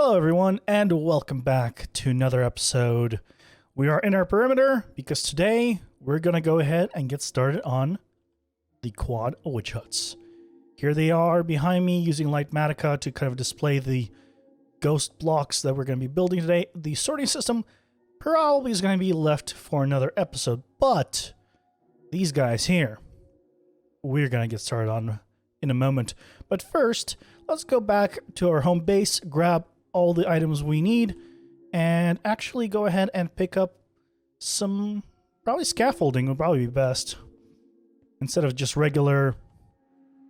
Hello everyone, and welcome back to another episode. We are in our perimeter because today we're going to go ahead and get started on the quad witch huts. Here they are behind me using Lightmatica to kind of display the ghost blocks that we're going to be building today. The sorting system probably is going to be left for another episode, but these guys here, we're going to get started on in a moment. But first, let's go back to our home base, grab all the items we need, and actually go ahead and pick up some, probably scaffolding would probably be best, instead of just regular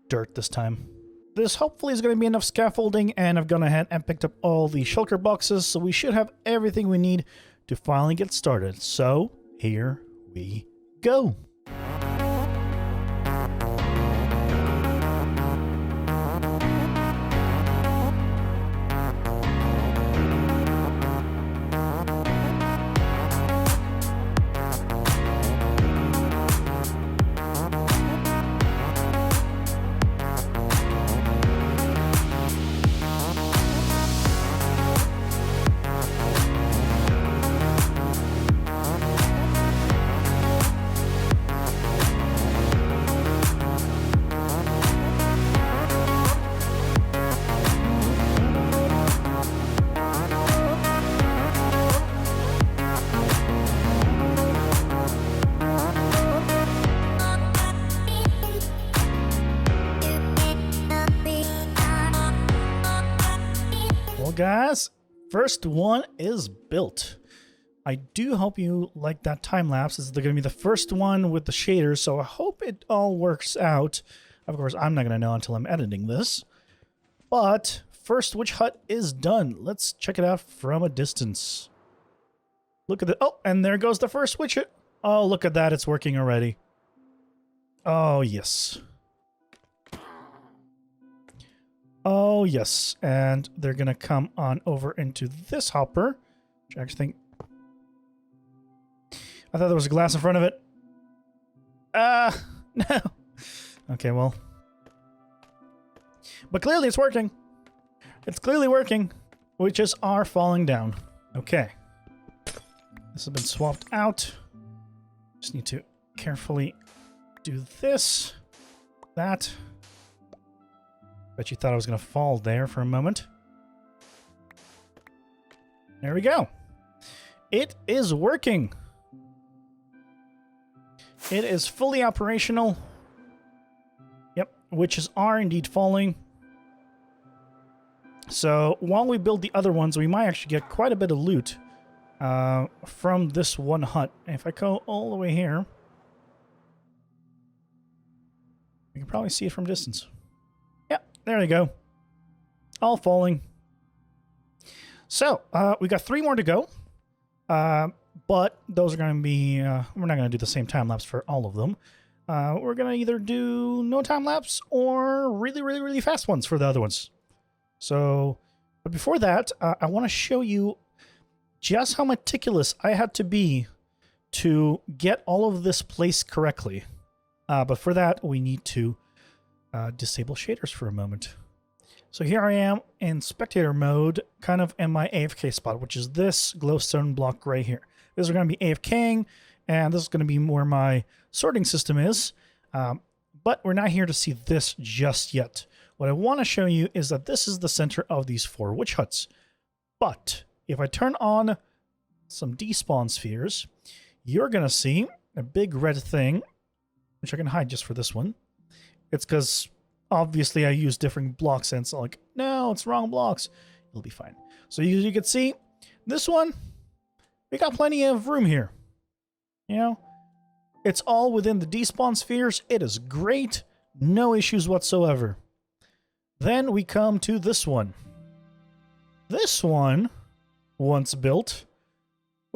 dirt this time. This hopefully is going to be enough scaffolding, and I've gone ahead and picked up all the shulker boxes, so we should have everything we need to finally get started. So, here we go. Guys, first one is built. I do hope you like that time lapse. This is going to be the first one with the shaders, so I hope it all works out. Of course, I'm not going to know until I'm editing this. But first witch hut is done. Let's check it out from a distance. Look at the... Oh, and there goes the first witch hut. Oh, look at that. It's working already. Oh, yes. Oh, yes, and they're going to come on over into this hopper, which I actually think... I thought there was a glass in front of it. No. Okay, well. But clearly it's working. It's clearly working. Witches are falling down. Okay. This has been swapped out. Just need to carefully do this, that. Bet you thought I was going to fall there for a moment. There we go. It is working. It is fully operational. Yep, witches are indeed falling. So while we build the other ones, we might actually get quite a bit of loot from this one hut. If I go all the way here, you can probably see it from distance. There we go. All falling. So, we got 3 more to go. But those are going to be... we're not going to do the same time lapse for all of them. We're going to either do no time lapse or really fast ones for the other ones. So, but before that, I want to show you just how meticulous I had to be to get all of this placed correctly. But for that, we need to disable shaders for a moment. So here I am in spectator mode, kind of in my AFK spot, which is this glowstone block right here. This is going to be AFKing, and this is going to be where my sorting system is. But we're not here to see this just yet. What I want to show you is that this is the center of these 4 witch huts. But if I turn on some despawn spheres, you're going to see a big red thing, which I can hide just for this one. It's because, obviously, I use different blocks, and it's like, no, it's wrong blocks. It'll be fine. So you can see, this one, we got plenty of room here. You know? It's all within the despawn spheres. It is great. No issues whatsoever. Then we come to this one. This one, once built...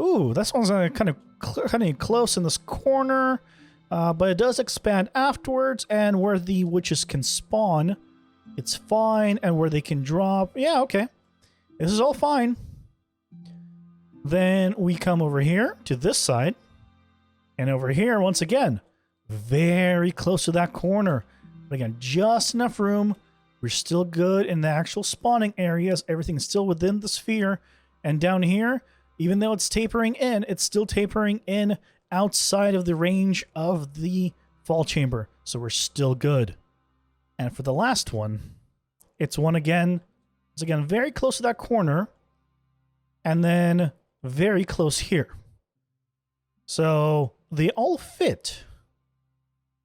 Ooh, this one's kind of close in this corner... but it does expand afterwards, and where the witches can spawn, it's fine, and where they can drop, yeah, okay. This is all fine. Then we come over here to this side, and over here, once again, very close to that corner. But again, just enough room We're still good in the actual spawning areas. Everything's still within the sphere. And down here, even though it's tapering in, it's still tapering in outside of the range of the fall chamber. So we're still good. And for the last one, it's again very close to that corner. And then very close here. So they all fit.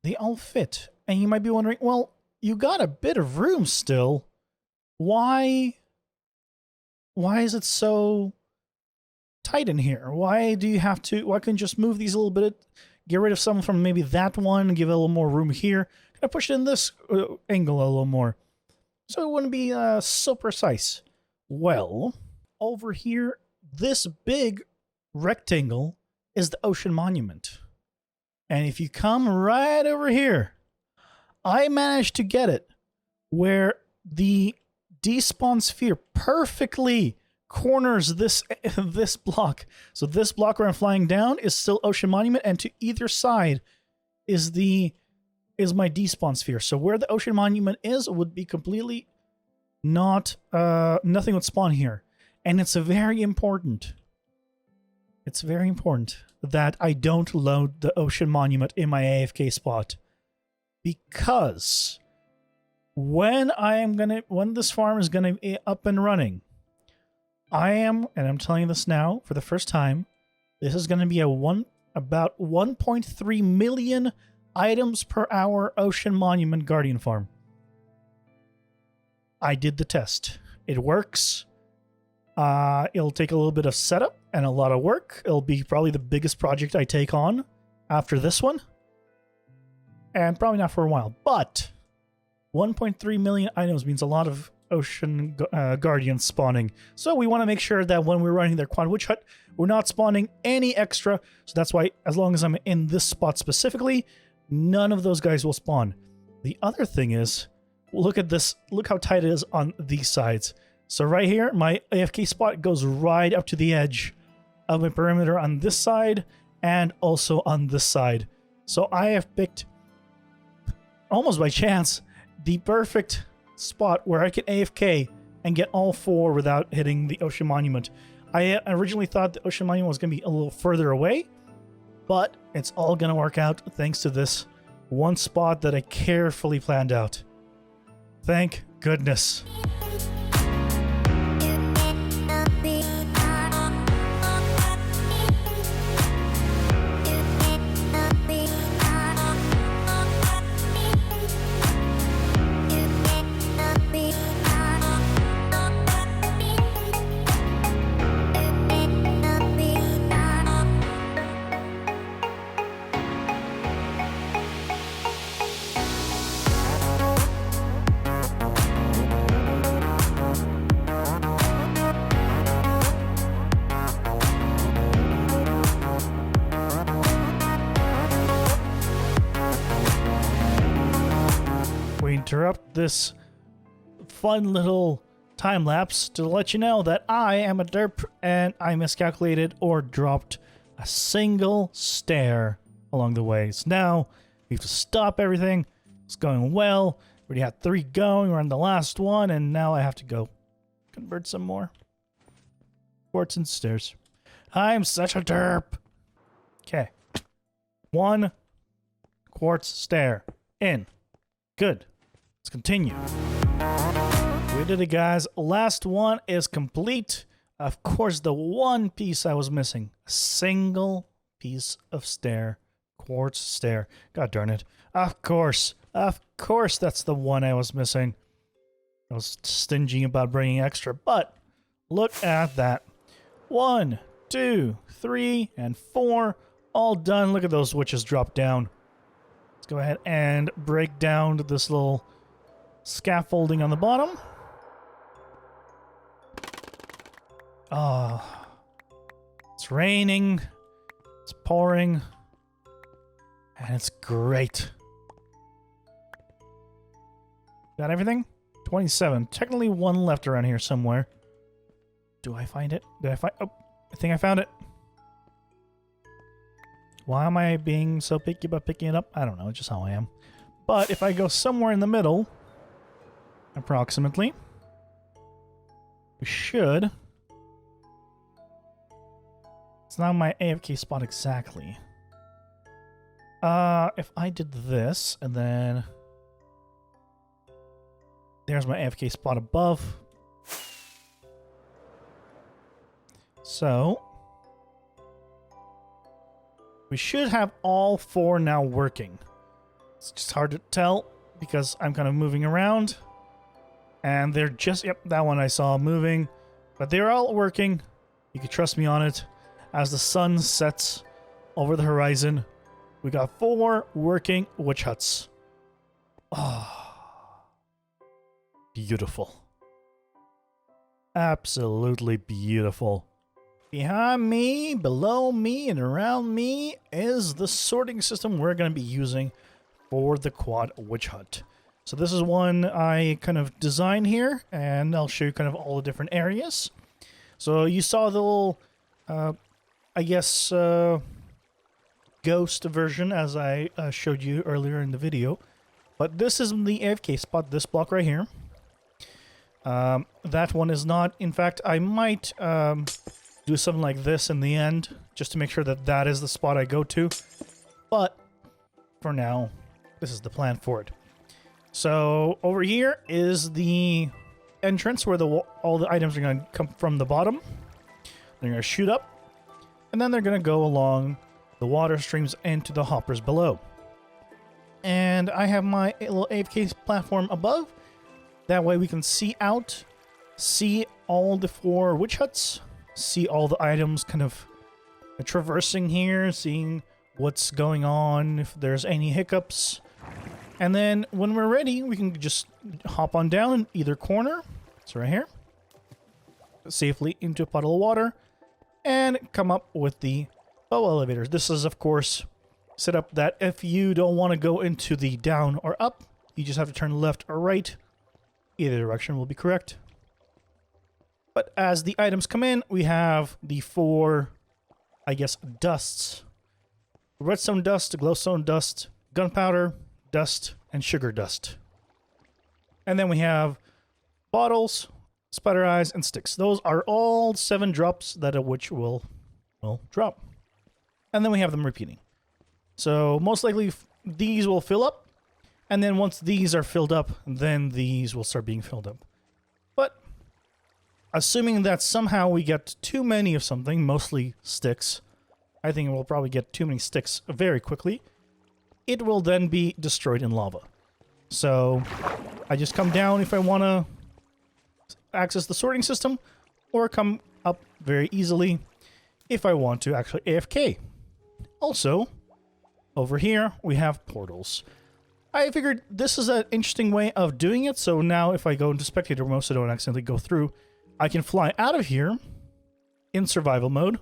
They all fit. And you might be wondering, well, you got a bit of room still. Why is it so tight in here? Why couldn't you just move these a little bit, get rid of some from maybe that one, and give it a little more room here? Can I push it in this angle a little more? So it wouldn't be so precise. Well, over here, this big rectangle is the ocean monument. And if you come right over here, I managed to get it where the despawn sphere perfectly corners this block. So this block where I'm flying down is still ocean monument, and to either side is my despawn sphere. So where the ocean monument is would be completely nothing would spawn here. And it's very important. It's very important that I don't load the ocean monument in my AFK spot. Because when this farm is gonna be up and running, and I'm telling you this now for the first time, this is gonna be about 1.3 million items per hour ocean monument guardian farm. I did the test. It works. It'll take a little bit of setup and a lot of work. It'll be probably the biggest project I take on after this one. And probably not for a while. But 1.3 million items means a lot of ocean guardians spawning. So we want to make sure that when we're running their Quad Witch Hut, we're not spawning any extra. So that's why, as long as I'm in this spot specifically, none of those guys will spawn. The other thing is, look at this. Look how tight it is on these sides. So right here, my AFK spot goes right up to the edge of my perimeter on this side and also on this side. So I have picked, almost by chance, the perfect spot where I can AFK and get all four without hitting the ocean monument. I originally thought the ocean monument was going to be a little further away, but it's all going to work out thanks to this one spot that I carefully planned out. Thank goodness. Interrupt this fun little time lapse to let you know that I am a derp and I miscalculated or dropped a single stair along the way. So now we have to stop everything. It's going well. We already had 3 going. We're on the last one, and now I have to go convert some more quartz and stairs. I'm such a derp. Okay. 1 quartz stair in. Good. Let's continue. We did it, guys. Last one is complete. Of course, the one piece I was missing. A single piece of stair. Quartz stair. God darn it. Of course. Of course that's the one I was missing. I was stingy about bringing extra, but look at that. 1, 2, 3, and 4. All done. Look at those witches drop down. Let's go ahead and break down this little scaffolding on the bottom. Oh, it's raining, it's pouring, and it's great. Got everything? 27. Technically 1 left around here somewhere. Do I find it? Did I find? Oh, I think I found it. Why am I being so picky about picking it up? I don't know. It's just how I am. But if I go somewhere in the middle, approximately. We should. It's not my AFK spot exactly. If I did this, and then there's my AFK spot above. So we should have all 4 now working. It's just hard to tell because I'm kind of moving around. And they're just, yep, that one I saw moving. But they're all working. You can trust me on it. As the sun sets over the horizon, we got 4 working witch huts. Ah, beautiful. Absolutely beautiful. Behind me, below me, and around me is the sorting system we're going to be using for the quad witch hut. So this is one I kind of designed here, and I'll show you kind of all the different areas. So you saw the little, I guess, ghost version as I showed you earlier in the video. But this is the AFK spot, this block right here. That one is not. In fact, I might do something like this in the end, just to make sure that that is the spot I go to. But for now, this is the plan for it. So over here is the entrance where all the items are going to come from the bottom. They're going to shoot up, and then they're going to go along the water streams into the hoppers below. And I have my little AFK platform above. That way we can see out, see all the 4 witch huts, see all the items kind of traversing here, seeing what's going on, if there's any hiccups. And then when we're ready, we can just hop on down in either corner. It's right here. Safely into a puddle of water and come up with the bow elevators. This is, of course, set up that if you don't want to go into the down or up, you just have to turn left or right. Either direction will be correct. But as the items come in, we have the 4, I guess, dusts. Redstone dust, glowstone dust, gunpowder dust, and sugar dust. And then we have bottles, spider eyes, and sticks. Those are all 7 drops that a witch will drop. And then we have them repeating. So most likely these will fill up. And then once these are filled up, then these will start being filled up. But assuming that somehow we get too many of something, mostly sticks, I think we'll probably get too many sticks very quickly. It will then be destroyed in lava. So I just come down if I want to access the sorting system, or come up very easily if I want to actually AFK. Also, over here we have portals. I figured this is an interesting way of doing it, so now if I go into spectator mode so I don't accidentally go through, I can fly out of here in survival mode,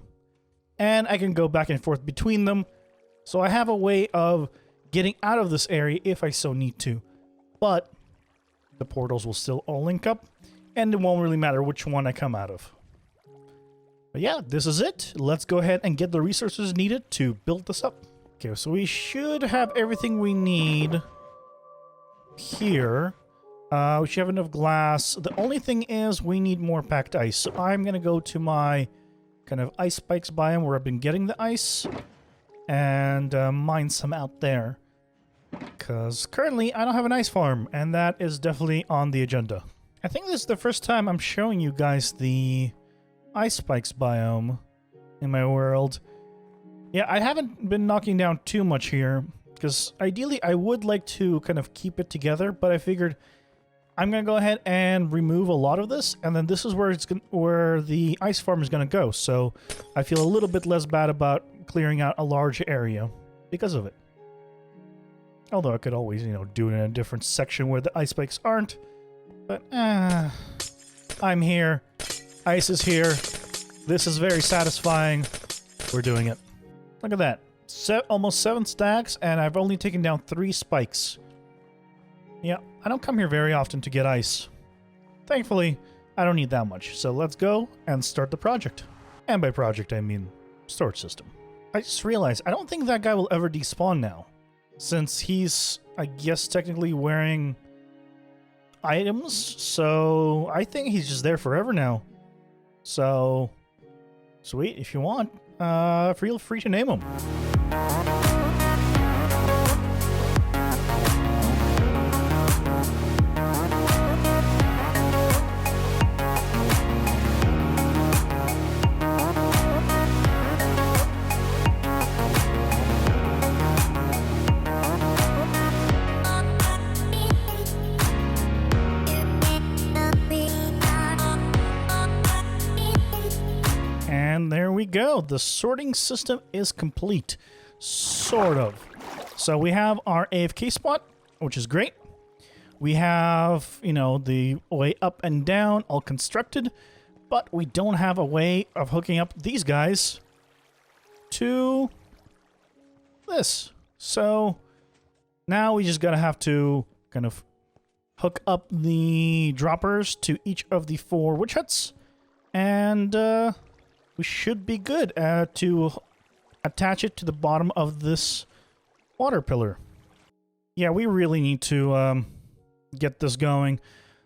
and I can go back and forth between them. So I have a way of getting out of this area if I so need to. But the portals will still all link up, and it won't really matter which one I come out of. But yeah, this is it. Let's go ahead and get the resources needed to build this up. Okay, so we should have everything we need here. We should have enough glass. The only thing is we need more packed ice. So I'm going to go to my kind of ice spikes biome where I've been getting the ice and mine some out there. Because currently I don't have an ice farm, and that is definitely on the agenda. I think this is the first time I'm showing you guys the ice spikes biome in my world. Yeah, I haven't been knocking down too much here, because ideally I would like to kind of keep it together, but I figured I'm going to go ahead and remove a lot of this, and then this is where where the ice farm is going to go, so I feel a little bit less bad about clearing out a large area because of it. Although I could always, you know, do it in a different section where the ice spikes aren't, but I'm here, ice is here, this is very satisfying, we're doing it. Look at that. Almost 7 stacks, and I've only taken down 3 spikes. Yeah, I don't come here very often to get ice. Thankfully, I don't need that much. So let's go and start the project. And by project, I mean storage system. I just realized, I don't think that guy will ever despawn now. Since he's, I guess, technically wearing items, so I think he's just there forever now. So, sweet, if you want, feel free to name him. And there we go. The sorting system is complete. Sort of. So we have our AFK spot, which is great. We have, you know, the way up and down all constructed, but we don't have a way of hooking up these guys to this. So now we just gotta have to kind of hook up the droppers to each of the 4 witch huts, and we should be good to attach it to the bottom of this water pillar. Yeah, we really need to get this going.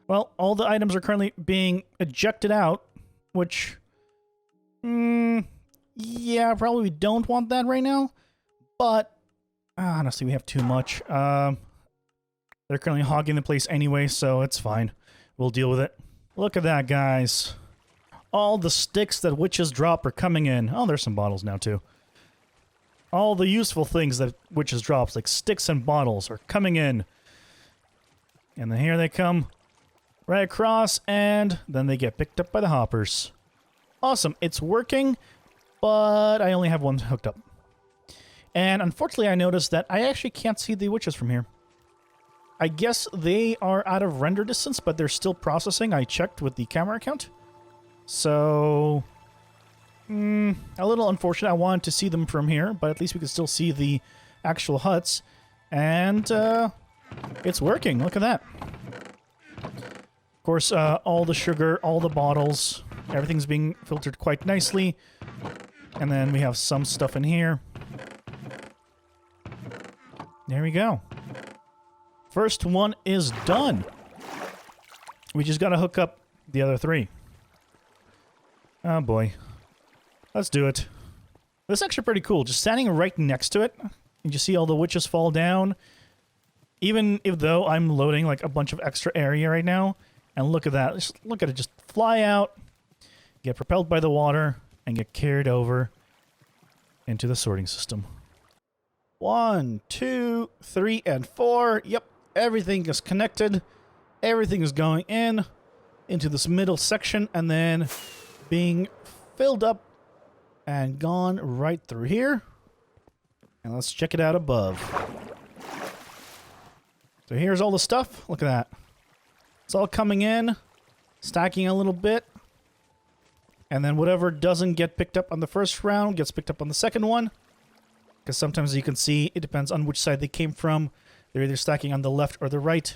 Well, all the items are currently being ejected out, which, yeah, probably we don't want that right now, but honestly, we have too much. They're currently hogging the place anyway, so it's fine. We'll deal with it. Look at that, guys. All the sticks that witches drop are coming in. Oh, there's some bottles now, too. All the useful things that witches drops, like sticks and bottles, are coming in. And then here they come right across, and then they get picked up by the hoppers. Awesome. It's working, but I only have one hooked up. And unfortunately, I noticed that I actually can't see the witches from here. I guess they are out of render distance, but they're still processing. I checked with the camera account. So, a little unfortunate. I wanted to see them from here, but at least we can still see the actual huts. And it's working. Look at that. Of course, all the sugar, all the bottles, everything's being filtered quite nicely. And then we have some stuff in here. There we go. First one is done. We just got to hook up the other 3. Oh boy. Let's do it. This is actually pretty cool. Just standing right next to it, you just see all the witches fall down. Even if though I'm loading like a bunch of extra area right now. And look at that. Just look at it just fly out, get propelled by the water, and get carried over into the sorting system. 1, 2, 3, and 4. Yep, everything is connected. Everything is going into this middle section, and then being filled up and gone right through here. And let's check it out above. So here's all the stuff. Look at that. It's all coming in, stacking a little bit. And then whatever doesn't get picked up on the first round gets picked up on the second one. Because sometimes you can see, it depends on which side they came from. They're either stacking on the left or the right.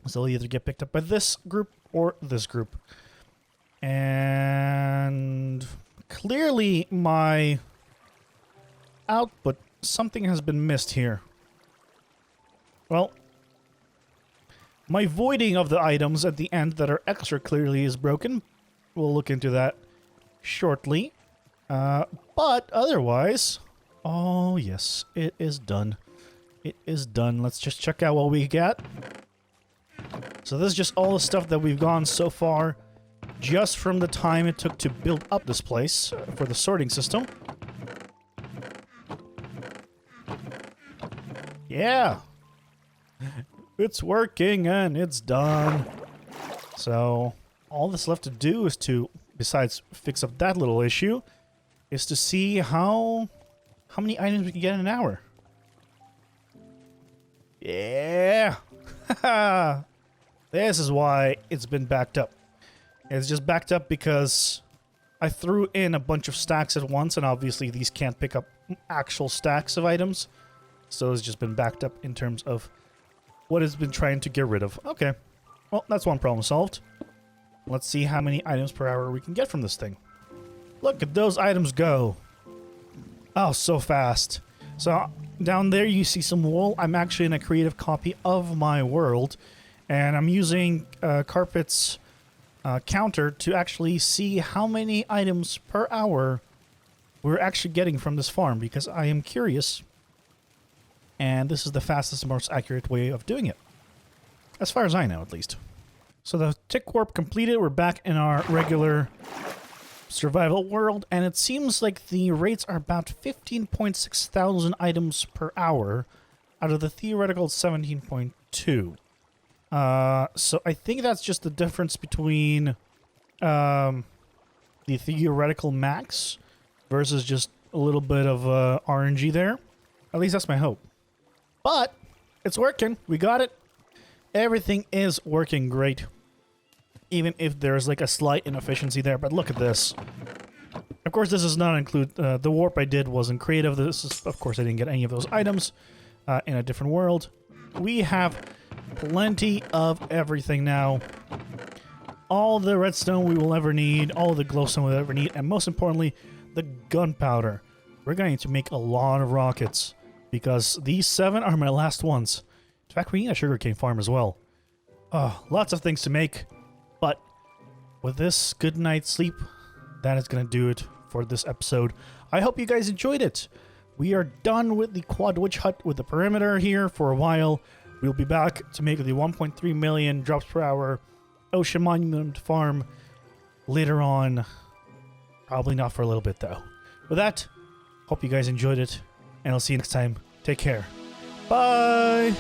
So they'll either get picked up by this group or this group. And clearly my output, something has been missed here. Well, my voiding of the items at the end that are extra clearly is broken. We'll look into that shortly. But otherwise, oh yes, it is done. It is done. Let's just check out what we got. So this is just all the stuff that we've gone so far, just from the time it took to build up this place for the sorting system. Yeah! It's working and it's done. So, all that's left to do is to, besides fix up that little issue, is to see how many items we can get in an hour. Yeah! This is why it's been backed up. It's just backed up because I threw in a bunch of stacks at once, and obviously these can't pick up actual stacks of items. So it's just been backed up in terms of what it's been trying to get rid of. Okay. Well, that's one problem solved. Let's see how many items per hour we can get from this thing. Look at those items go. Oh, so fast. So down there you see some wool. I'm actually in a creative copy of my world. And I'm using Carpet's counter to actually see how many items per hour we're actually getting from this farm, because I am curious. And this is the fastest and most accurate way of doing it. As far as I know, at least. So the tick warp completed. We're back in our regular survival world, and it seems like the rates are about 15.6 thousand items per hour out of the theoretical 17.2. So I think that's just the difference between the theoretical max versus just a little bit of RNG there. At least that's my hope. But it's working. We got it. Everything is working great. Even if there's like a slight inefficiency there. But look at this. Of course, this does not include... the warp I did wasn't creative. This is, of course, I didn't get any of those items in a different world. We have plenty of everything now. All the redstone we will ever need. All the glowstone we'll ever need. And most importantly, the gunpowder. We're going to make a lot of rockets. Because these 7 are my last ones. In fact, we need a sugarcane farm as well. Lots of things to make. But with this good night's sleep, that is going to do it for this episode. I hope you guys enjoyed it. We are done with the quad witch hut with the perimeter here for a while. We'll be back to make the 1.3 million drops per hour Ocean Monument farm later on. Probably not for a little bit, though. With that, hope you guys enjoyed it. And I'll see you next time. Take care. Bye!